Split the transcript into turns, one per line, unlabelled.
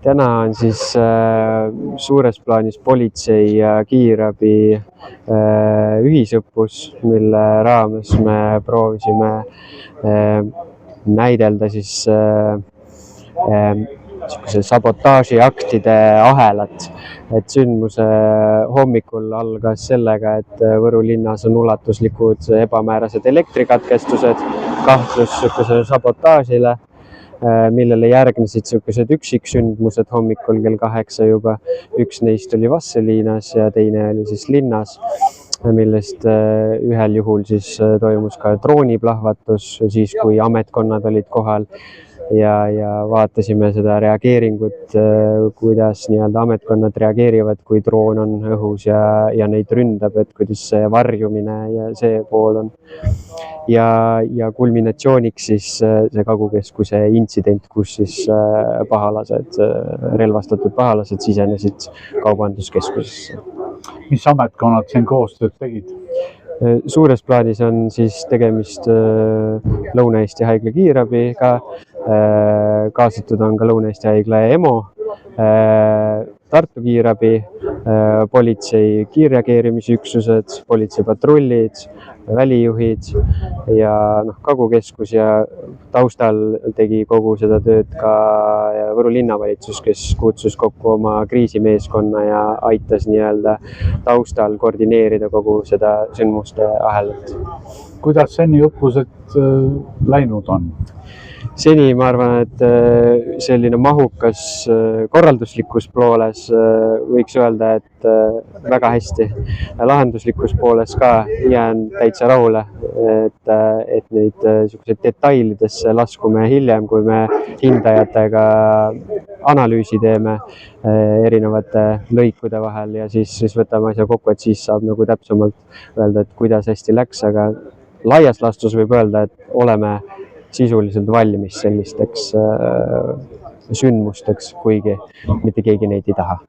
Täna on siis suures plaanis politsei ja kiirabi ühisõppus, mille raames me proovisime näidelda siis sabotaažiaktide ahelat. Et sündmuse hommikul algas sellega, et Võru linnas on ulatuslikud ebamäärased elektrikatkestused, kahtlus sabotaažile, millele järgnesid üksiksündmused hommikul kell 8 juba. Üks neist oli Vasseliinas ja teine oli siis linnas, millest ühel juhul siis toimus ka drooniplahvatus, siis kui ametkonnad olid kohal ja vaatasime seda reageeringut, kuidas nii-öelda ametkonnad reageerivad, kui droon on õhus ja neid ründab, et kuidas see varjumine ja see pool on. Ja kulminatsiooniks siis see Kagu-Keskuse intsident, kus siis relvastatud pahalased sisenesid kaubanduskeskusesse.
Mis ametkonnad siin koostööd tegid?
Suures plaanis on siis tegemist Lõuna-Eesti haigla kiirabiga, kaasatud on ka Lõuna-Eesti haigla EMO, Tartu kiirabi, politsei kiirreageerimisüksused, politseipatrullid, välijuhid ja Kagu-Keskus ja taustal tegi kogu seda tööd ka Võru linnavalitsus, kes kutsus kokku oma kriisimeeskonna ja aitas nii-öelda taustal koordineerida kogu seda sündmuste ahelat.
Kuidas seni õppused läinud on?
Seni ma arvan, et selline mahukas korralduslikus pooles võiks öelda, et väga hästi. Lahenduslikus pooles ka jään täitsa rahule, et neid detailidesse laskume hiljem, kui me hindajatega analüüsi teeme erinevate lõikude vahel ja siis võtame asja kokku, et siis saab nagu täpsemalt öelda, et kuidas hästi läks, aga laias laastus võib öelda, et oleme sisuliselt valmis sellisteks sündmusteks, kuigi mitte keegi neid ei taha.